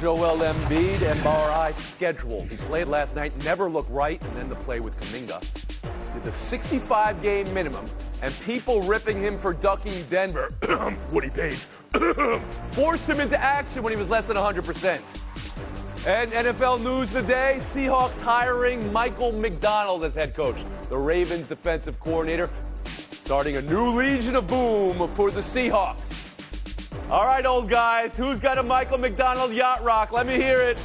Joel Embiid, MRI scheduled. He played last night, never looked right, and then the play with Kuminga. Did the 65-game minimum, and people ripping him for ducking Denver, Woody Page, forced him into action when he was less than 100%. And NFL news today, Seahawks hiring Michael McDonald as head coach. The Ravens defensive coordinator starting a new Legion of Boom for the Seahawks. All right, old guys, who's got a Michael McDonald yacht rock? Let me hear it.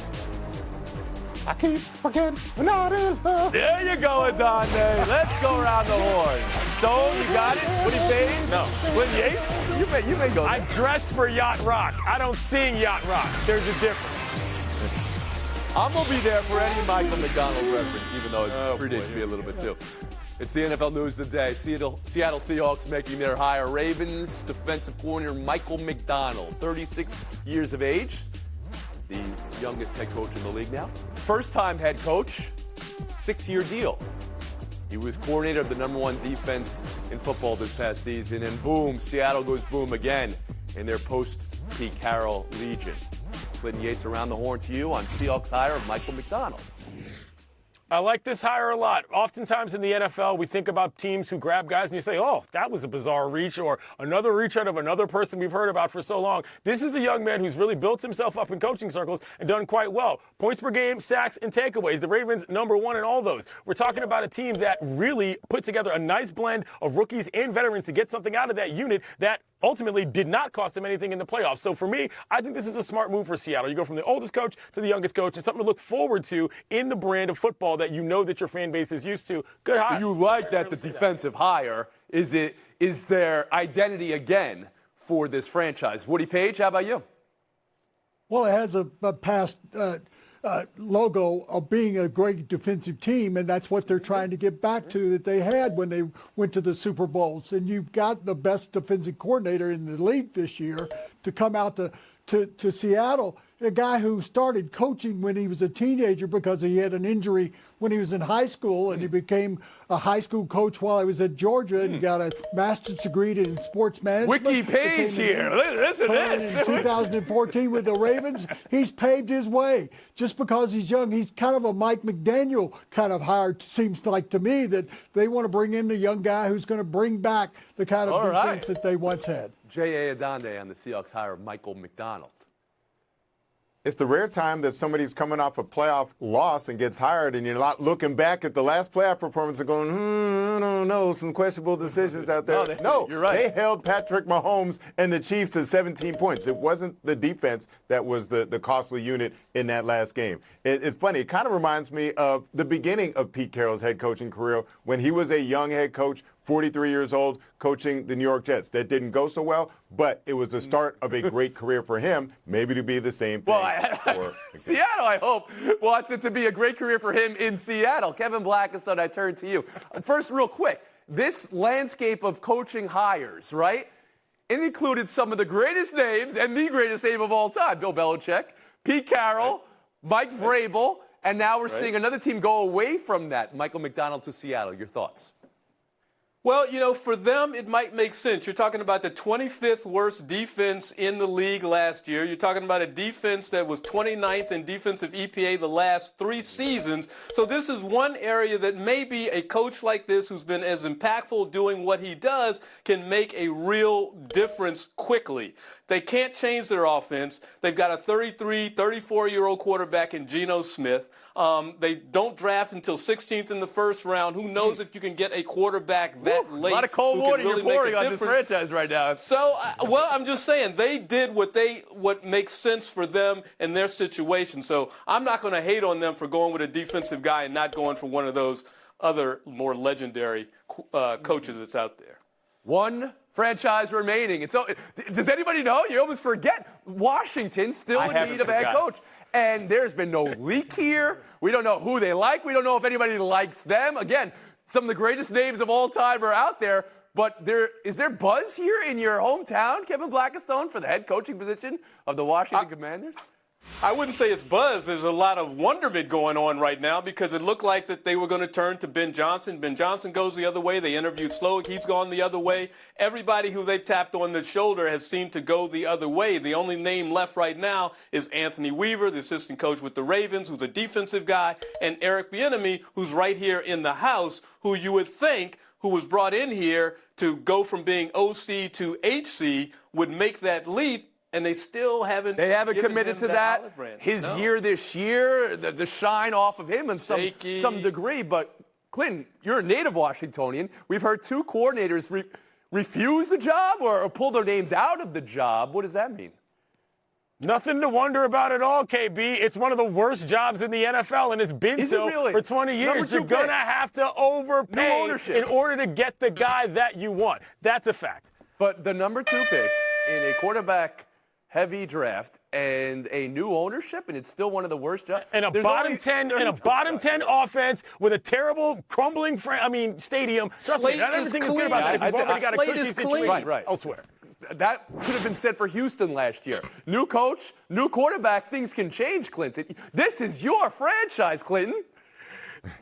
I keep forgetting we're not in love. There you go, Adonde. Let's go around the horn. Stone, you got it? Woody Payne? No. Clint Yates? You may go there. I dress for yacht rock. I don't sing yacht rock. There's a difference. I'm going to be there for any Michael McDonald reference, even though it predates me a little bit, too. It's the NFL news today. Seattle Seahawks making their hire. Ravens defensive coordinator Michael McDonald, 36 years of age, the youngest head coach in the league now. First-time head coach, 6-year deal. He was coordinator of the #1 defense in football this past season, and boom, Seattle goes boom again in their post-Pete Carroll Legion. Clinton Yates around the horn to you on Seahawks hire of Michael McDonald. I like this hire a lot. Oftentimes in the NFL, we think about teams who grab guys and you say, oh, that was a bizarre reach, or another reach out of another person we've heard about for so long. This is a young man who's really built himself up in coaching circles and done quite well. Points per game, sacks, and takeaways. The Ravens, #1 in all those. We're talking about a team that really put together a nice blend of rookies and veterans to get something out of that unit that ultimately did not cost him anything in the playoffs. So for me, I think this is a smart move for Seattle. You go from the oldest coach to the youngest coach, and something to look forward to in the brand of football that you know that your fan base is used to. Good hire. So you like that the defensive hire is their identity again for this franchise. Woody Page, how about you? Well, it has a past logo of being a great defensive team, and that's what they're trying to get back to that they had when they went to the Super Bowls. And you've got the best defensive coordinator in the league this year to come out to Seattle, a guy who started coaching when he was a teenager because he had an injury when he was in high school, and he became a high school coach while he was at Georgia and got a master's degree in sports management. Wiki Page here. Listen to this. In 2014 with the Ravens, he's paved his way. Just because he's young, he's kind of a Mike McDaniel kind of hire, seems like to me, that they want to bring in a young guy who's going to bring back the kind of defense that they once had. J.A. Adonde on the Seahawks hire of Michael McDonald. It's the rare time that somebody's coming off a playoff loss and gets hired, and you're not looking back at the last playoff performance and going, I don't know, some questionable decisions out there. No, you're right. They held Patrick Mahomes and the Chiefs to 17 points. It wasn't the defense that was the costly unit in that last game. It's funny. It kind of reminds me of the beginning of Pete Carroll's head coaching career when he was a young head coach, 43 years old, coaching the New York Jets. That didn't go so well, but it was the start of a great career for him, maybe to be the same thing. Well, Seattle, I hope, wants it to be a great career for him in Seattle. Kevin Blackistone, I turn to you. First, real quick, this landscape of coaching hires, right? It included some of the greatest names and the greatest name of all time, Bill Belichick, Pete Carroll, Mike Vrabel, and now we're seeing another team go away from that, Michael McDonald to Seattle. Your thoughts? Well, you know, for them, it might make sense. You're talking about the 25th worst defense in the league last year. You're talking about a defense that was 29th in defensive EPA the last 3 seasons. So this is one area that maybe a coach like this who's been as impactful doing what he does can make a real difference quickly. They can't change their offense. They've got a 33, 34-year-old quarterback in Geno Smith. They don't draft until 16th in the first round. Who knows if you can get a quarterback that late? A lot of cold water you're pouring on this franchise right now. So, well, I'm just saying they did what makes sense for them in their situation. So I'm not going to hate on them for going with a defensive guy and not going for one of those other more legendary coaches that's out there. One franchise remaining. And so, does anybody know? You almost forget. Washington still in need of a head coach. And there's been no leak here. We don't know who they like. We don't know if anybody likes them. Again, some of the greatest names of all time are out there. But is there buzz here in your hometown, Kevin Blackistone, for the head coaching position of the Washington Commanders? I wouldn't say it's buzz. There's a lot of wonderment going on right now because it looked like that they were going to turn to Ben Johnson. Ben Johnson goes the other way. They interviewed Slowick. He's gone the other way. Everybody who they've tapped on the shoulder has seemed to go the other way. The only name left right now is Anthony Weaver, the assistant coach with the Ravens, who's a defensive guy, and Eric Bieniemy, who's right here in the house, who you would think, who was brought in here to go from being OC to HC, would make that leap. And they still haven't. They haven't given committed him to that. that. His year this year, the shine off of him in some degree. But Clinton, you're a native Washingtonian. We've heard two coordinators refuse the job or pull their names out of the job. What does that mean? Nothing to wonder about at all, KB. It's one of the worst jobs in the NFL, and it's been so for 20 years. You're going to have to overpay in order to get the guy that you want. That's a fact. But the number 2 pick in a quarterback-heavy draft and a new ownership, and it's still one of the worst jobs. And a bottom 10 offense with a terrible, crumbling stadium. Trust me, not everything is good about that. If you've already got a cushy situation elsewhere. That could have been said for Houston last year. New coach, new quarterback, things can change, Clinton. This is your franchise, Clinton.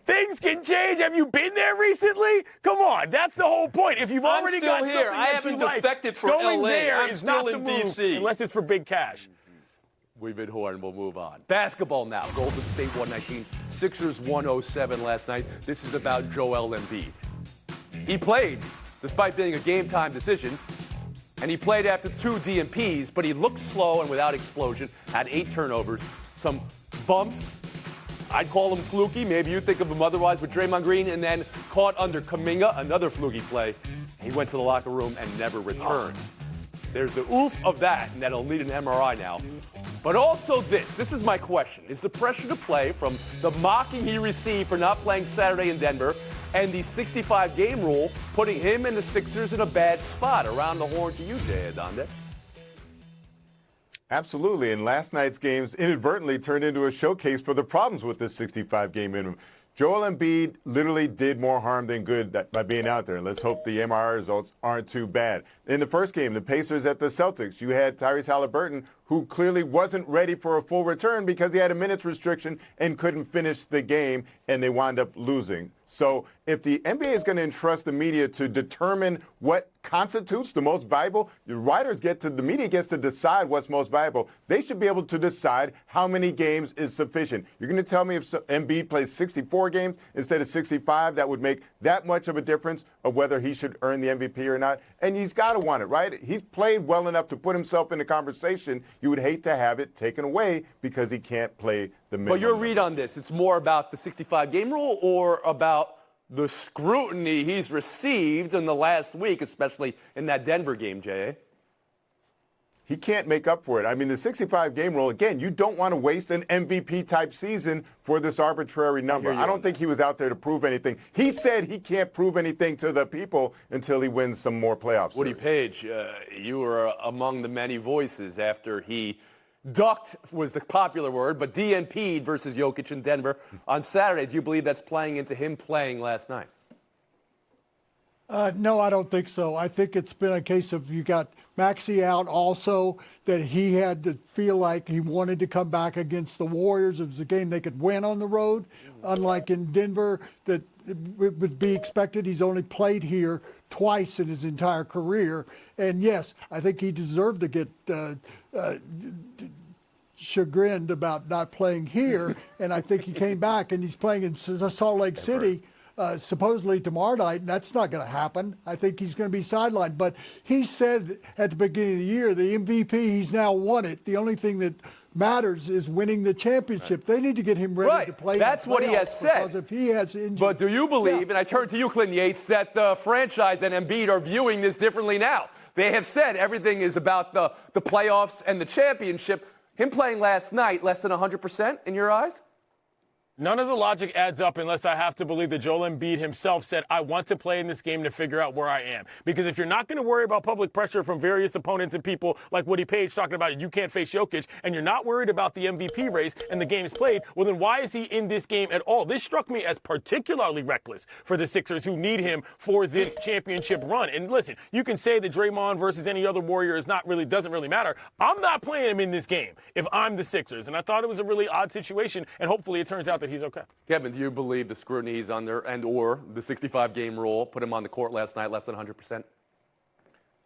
Things can change. Have you been there recently? Come on, that's the whole point. If you've already got something here. I that haven't you like, defected from going LA. there I'm is still not in the move DC. unless it's for big cash. We've been Horn. We'll move on. Basketball now. Golden State 119, Sixers 107 last night. This is about Joel Embiid. He played despite being a game-time decision, and he played after 2 DNPs, but he looked slow and without explosion, had 8 turnovers, some bumps. I'd call him fluky. Maybe you think of him otherwise with Draymond Green, and then caught under Kuminga, another fluky play. He went to the locker room and never returned. There's the oof of that, and that'll need an MRI now. But also this is my question. Is the pressure to play from the mocking he received for not playing Saturday in Denver and the 65-game rule putting him and the Sixers in a bad spot? Around the horn to you, Jay Adonde. Absolutely, and last night's games inadvertently turned into a showcase for the problems with this 65-game minimum. Joel Embiid literally did more harm than good by being out there. And let's hope the MRI results aren't too bad. In the first game, the Pacers at the Celtics, you had Tyrese Halliburton, who clearly wasn't ready for a full return because he had a minutes restriction and couldn't finish the game, and they wound up losing. So if the NBA is going to entrust the media to determine what constitutes the most valuable, the media gets to decide what's most valuable. They should be able to decide how many games is sufficient. You're going to tell me if Embiid plays 64 games instead of 65, that would make that much of a difference of whether he should earn the MVP or not. And he's got to want it, right? He's played well enough to put himself in the conversation. You would hate to have it taken away because he can't play the minimum. But your read on this, it's more about the 65-game rule or about the scrutiny he's received in the last week, especially in that Denver game, Jay? He can't make up for it. I mean, the 65-game rule, again, you don't want to waste an MVP-type season for this arbitrary number. I don't think he was out there to prove anything. He said he can't prove anything to the people until he wins some more playoff series. Woody Page, you were among the many voices after he ducked was the popular word, but DNP'd versus Jokic in Denver on Saturday. Do you believe that's playing into him playing last night? No, I don't think so. I think it's been a case of you got Maxey out also, that he had to feel like he wanted to come back against the Warriors. It was a game they could win on the road, unlike in Denver that it would be expected. He's only played here twice in his entire career. And, yes, I think he deserved to get chagrined about not playing here. And I think he came back, and he's playing in Salt Lake City. Supposedly tomorrow night, and that's not going to happen. I think he's going to be sidelined. But he said at the beginning of the year, the MVP, he's now won it. The only thing that matters is winning the championship. They need to get him ready to play. That's what he has said. Because if he has injury, but do you believe, and I turn to you, Clinton Yates, that the franchise and Embiid are viewing this differently now? They have said everything is about the playoffs and the championship. Him playing last night, less than 100% in your eyes? None of the logic adds up unless I have to believe that Joel Embiid himself said, I want to play in this game to figure out where I am. Because if you're not going to worry about public pressure from various opponents and people like Woody Page talking about you can't face Jokic, and you're not worried about the MVP race and the games played, well, then why is he in this game at all? This struck me as particularly reckless for the Sixers, who need him for this championship run. And listen, you can say that Draymond versus any other Warrior doesn't really matter. I'm not playing him in this game if I'm the Sixers. And I thought it was a really odd situation, and hopefully it turns out that he's okay. Kevin, do you believe the scrutiny he's under and/or the 65-game rule put him on the court last night less than 100%?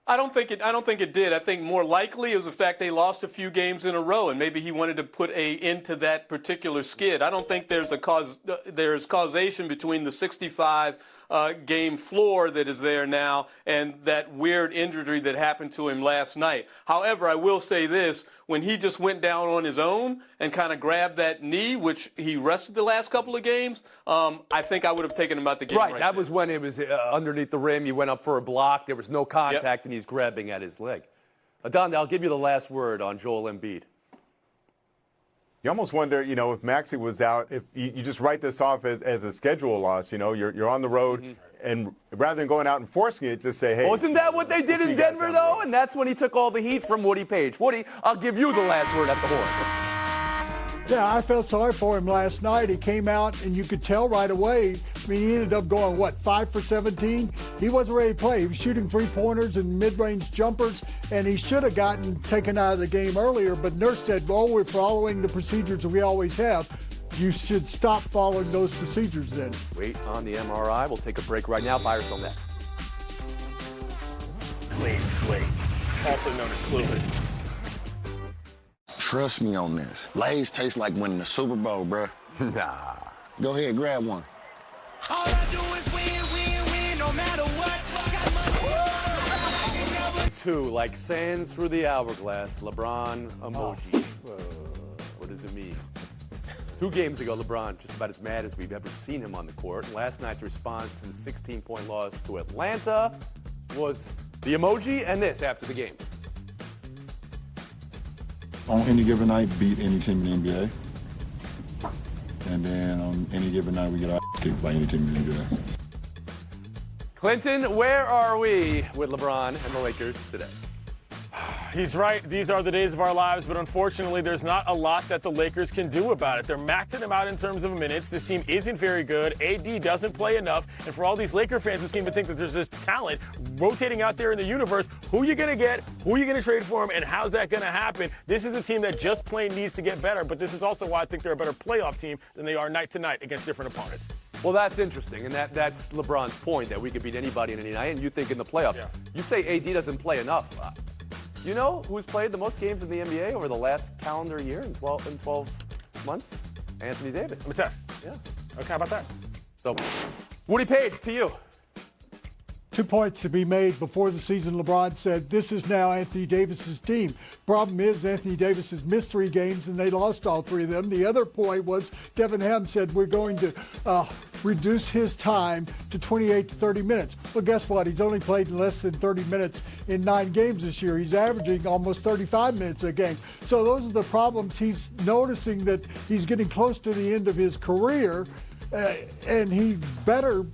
I don't think it did. I think more likely it was the fact they lost a few games in a row, and maybe he wanted to put an end to that particular skid. I don't think there's causation between the 65-game floor that is there now and that weird injury that happened to him last night. However, I will say this. When he just went down on his own and kind of grabbed that knee, which he rested the last couple of games, I think I would have taken him out the game. Right, that was when it was underneath the rim. He went up for a block. There was no contact, and he's grabbing at his leg. Adonde, I'll give you the last word on Joel Embiid. You almost wonder, if Maxey was out, if you just write this off as a schedule loss. You're on the road, and rather than going out and forcing it, just say, hey. Wasn't that what they did in Denver, though? And that's when he took all the heat from Woody Page. Woody, I'll give you the last word at the horn. Yeah, I felt sorry for him last night. He came out, and you could tell right away. He ended up going, 5 for 17? He wasn't ready to play. He was shooting three-pointers and mid-range jumpers, and he should have gotten taken out of the game earlier. But Nurse said, we're following the procedures that we always have. You should stop following those procedures then. Wait on the MRI. We'll take a break right now. Buy or sell next. Clean slate, also known as clueless. Trust me on this. Lay's taste like winning the Super Bowl, bruh. Nah. Go ahead, grab one. All I do is win, no matter what. Two, like sands through the hourglass, LeBron emoji. What does it mean? 2 games ago, LeBron just about as mad as we've ever seen him on the court. Last night's response to the 16-point loss to Atlanta was the emoji and this after the game. On any given night, beat any team in the NBA. And then on any given night, we get our kicked by any team in the NBA. Clinton, where are we with LeBron and the Lakers today? He's right. These are the days of our lives, but unfortunately, there's not a lot that the Lakers can do about it. They're maxing him out in terms of minutes. This team isn't very good. AD doesn't play enough. And for all these Laker fans who seem to think that there's this talent rotating out there in the universe, who are you going to get? Who are you going to trade for him? And how's that going to happen? This is a team that just plain needs to get better, but this is also why I think they're a better playoff team than they are night to night against different opponents. Well, that's interesting, and that's LeBron's point, that we could beat anybody in any night, and you think in the playoffs. Yeah. You say AD doesn't play enough. You know who's played the most games in the NBA over the last calendar year in 12 months? Anthony Davis. I'm a test. Yeah. Okay, how about that? So, Woody Page, to you. 2 points to be made before the season. LeBron said, this is now Anthony Davis's team. Problem is, Anthony Davis has missed 3 games, and they lost all 3 of them. The other point was, Devin Ham said, we're going to reduce his time to 28 to 30 minutes. Well, guess what? He's only played less than 30 minutes in 9 games this year. He's averaging almost 35 minutes a game. So those are the problems. He's noticing that he's getting close to the end of his career, and he better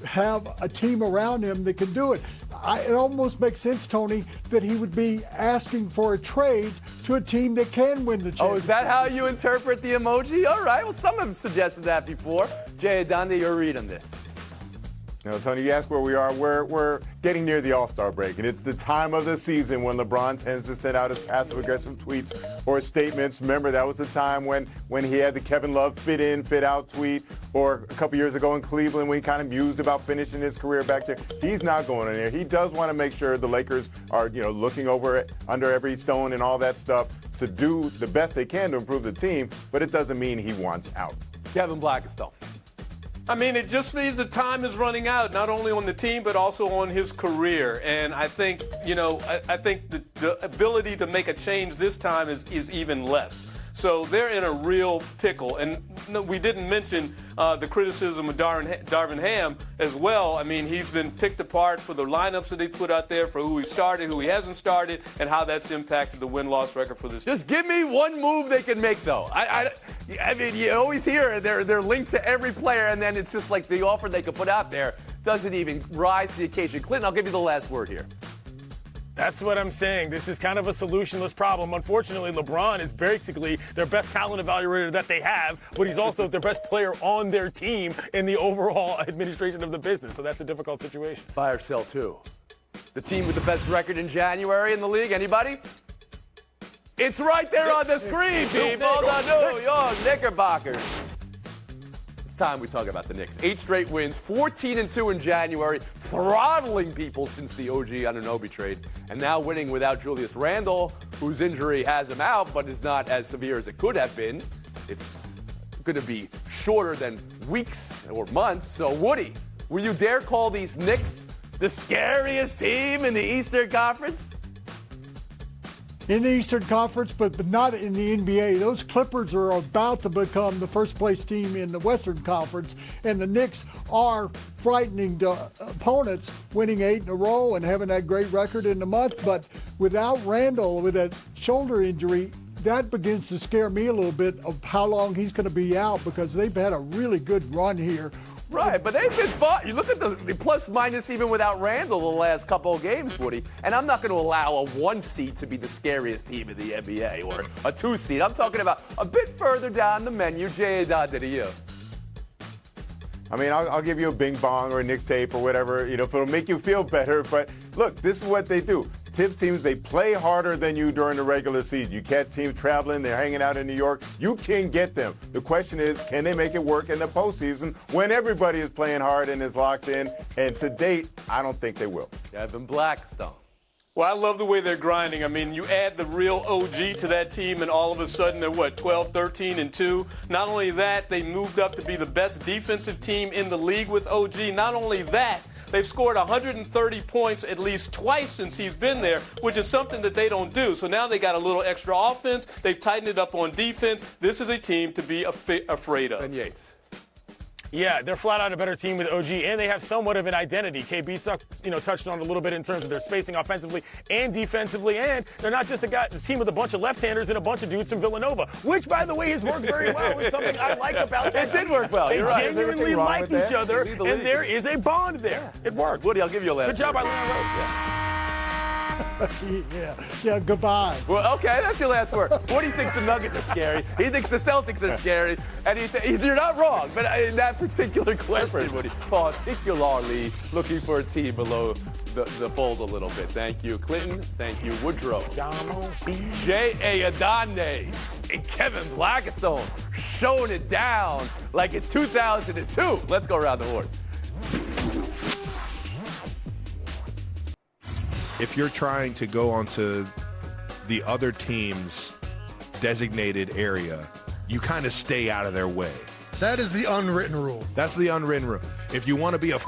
have a team around him that can do it. It almost makes sense, Tony, that he would be asking for a trade to a team that can win the championship. Oh, is that how you interpret the emoji? All right. Well, some have suggested that before. Jay Adonde, your read on this. Tony, you asked where we are. We're getting near the All-Star break, and it's the time of the season when LeBron tends to send out his passive-aggressive tweets or statements. Remember, that was the time when he had the Kevin Love fit in, fit out tweet, or a couple years ago in Cleveland when he kind of mused about finishing his career back there. He's not going in there. He does want to make sure the Lakers are, looking over under every stone and all that stuff to do the best they can to improve the team, but it doesn't mean he wants out. Kevin Blackistone. I mean, it just means the time is running out, not only on the team, but also on his career. And I think, I think the ability to make a change this time is even less. So they're in a real pickle. And we didn't mention the criticism of Darvin Ham as well. I mean, he's been picked apart for the lineups that they put out there, for who he started, who he hasn't started, and how that's impacted the win-loss record for this team. Just give me one move they can make, though. I mean, you always hear they're linked to every player, and then it's just like the offer they could put out there doesn't even rise to the occasion. Clinton, I'll give you the last word here. That's what I'm saying. This is kind of a solutionless problem. Unfortunately, LeBron is basically their best talent evaluator that they have, but he's also their best player on their team in the overall administration of the business. So that's a difficult situation. Buy or sell, too. The team with the best record in January in the league, anybody? It's right there on the screen, people. The New York Knickerbockers. It's time we talk about the Knicks. 8 straight wins, 14-2 in January, throttling people since the OG Anunoby trade, and now winning without Julius Randle, whose injury has him out, but is not as severe as it could have been. It's going to be shorter than weeks or months. So, Woody, will you dare call these Knicks the scariest team in the Eastern Conference? In the Eastern Conference, but not in the NBA. Those Clippers are about to become the first-place team in the Western Conference, and the Knicks are frightening opponents, winning 8 in a row and having that great record in the month. But without Randall, with that shoulder injury, that begins to scare me a little bit of how long he's going to be out, because they've had a really good run here. Right, but they've been fun. You look at the plus minus even without Randall the last couple of games, Woody. And I'm not going to allow a 1 seed to be the scariest team in the NBA or a 2 seed. I'm talking about a bit further down the menu. J.A. to you. I mean, I'll give you a Bing Bong or a Knicks tape or whatever, if it'll make you feel better. But look, this is what they do. Tips teams, they play harder than you during the regular season. You catch teams traveling, they're hanging out in New York. You can get them. The question is, can they make it work in the postseason when everybody is playing hard and is locked in? And to date, I don't think they will. Kevin Blackstone. Well, I love the way they're grinding. I mean, you add the real OG to that team, and all of a sudden they're, 12, 13-2. Not only that, they moved up to be the best defensive team in the league with OG. Not only that, they've scored 130 points at least twice since he's been there, which is something that they don't do. So now they got a little extra offense. They've tightened it up on defense. This is a team to be afraid of. Ben Yates. Yeah, they're flat out a better team with OG, and they have somewhat of an identity. KB touched on it a little bit in terms of their spacing offensively and defensively, and they're not just a team with a bunch of left-handers and a bunch of dudes from Villanova, which, by the way, has worked very well. It's something I like about that. It did work well. They You're right. genuinely like each other, and there is a bond there. Yeah. It works. Woody, I'll give you a last Good job word. by Leon Rose. Yeah, goodbye. Well, okay, that's your last word. Woody thinks the Nuggets are scary. He thinks the Celtics are scary. And you're not wrong, but in that particular question, Woody, particularly looking for a team below the fold a little bit. Thank you, Clinton. Thank you, Woodrow. J.A. Adande and Kevin Blackstone showing it down like it's 2002. Let's go around the horn. If you're trying to go onto the other team's designated area, you kind of stay out of their way. That is the unwritten rule. That's the unwritten rule. If you want to be a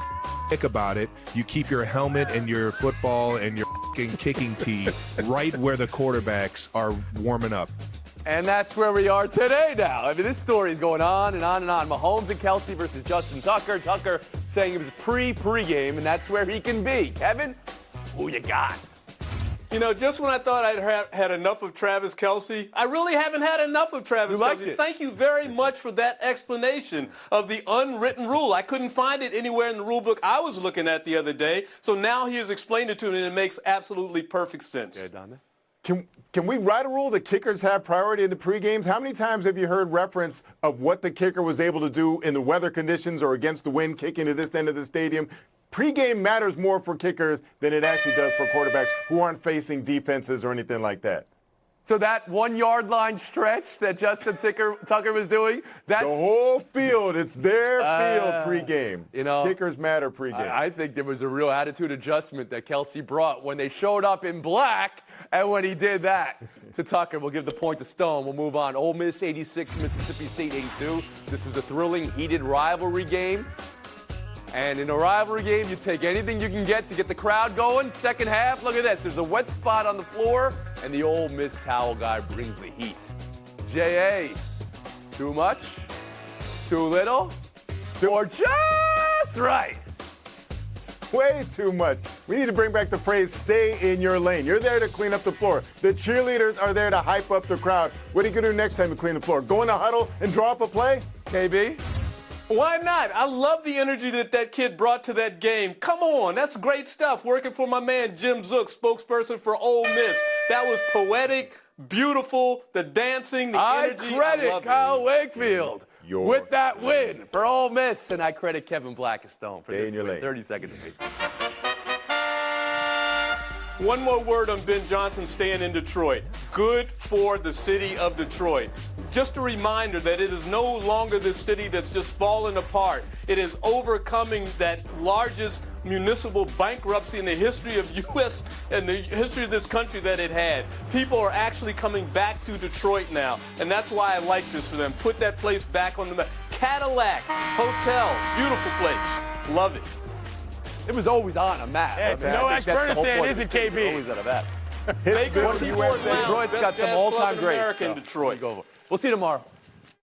dick about it, you keep your helmet and your football and your kicking tee right where the quarterbacks are warming up. And that's where we are today now. I mean, this story is going on and on and on. Mahomes and Kelsey versus Justin Tucker. Tucker saying it was pre-game, and that's where he can be. Kevin, who you got? Just when I thought I'd had enough of Travis Kelce, I really haven't had enough of Travis Kelce. Thank you very much for that explanation of the unwritten rule. I couldn't find it anywhere in the rule book I was looking at the other day. So now he has explained it to me, and it makes absolutely perfect sense. Okay, Donna? Can we write a rule that kickers have priority in the pre-games? How many times have you heard reference of what the kicker was able to do in the weather conditions or against the wind kicking to this end of the stadium? Pre-game matters more for kickers than it actually does for quarterbacks who aren't facing defenses or anything like that. So that 1 yard line stretch that Justin Tucker was doing, that's the whole field. It's their field pre-game. Kickers matter pre-game. I think there was a real attitude adjustment that Kelsey brought when they showed up in black and when he did that to Tucker. We'll give the point to Stone. We'll move on. Ole Miss 86, Mississippi State 82. This was a thrilling, heated rivalry game. And in a rivalry game, you take anything you can get to get the crowd going. Second half, look at this. There's a wet spot on the floor, and the Ole Miss towel guy brings the heat. J.A. Too much? Too little? Or just right? Way too much. We need to bring back the phrase, stay in your lane. You're there to clean up the floor. The cheerleaders are there to hype up the crowd. What are you going to do next time you clean the floor? Go in the huddle and draw up a play? KB? Why not? I love the energy that kid brought to that game. Come on, that's great stuff. Working for my man Jim Zook, spokesperson for Ole Miss. That was poetic, beautiful, the dancing, the energy. I credit Kyle Wakefield with that lane. win for Ole Miss, and I credit Kevin Blackistone for Stay this in your win. lane. 30 seconds apiece. One more word on Ben Johnson staying in Detroit. Good for the city of Detroit. Just a reminder that it is no longer this city that's just falling apart. It is overcoming that largest municipal bankruptcy in the history of U.S. and the history of this country that it had. People are actually coming back to Detroit now, and that's why I like this for them. Put that place back on the map. Cadillac Hotel, beautiful place. Love it. It was always on a map. Yeah, it's no Ashburnistan, is it, KB? Always on a map. Baker One of the USA. Detroit's got some all-time greats. America in Detroit. We'll see you tomorrow.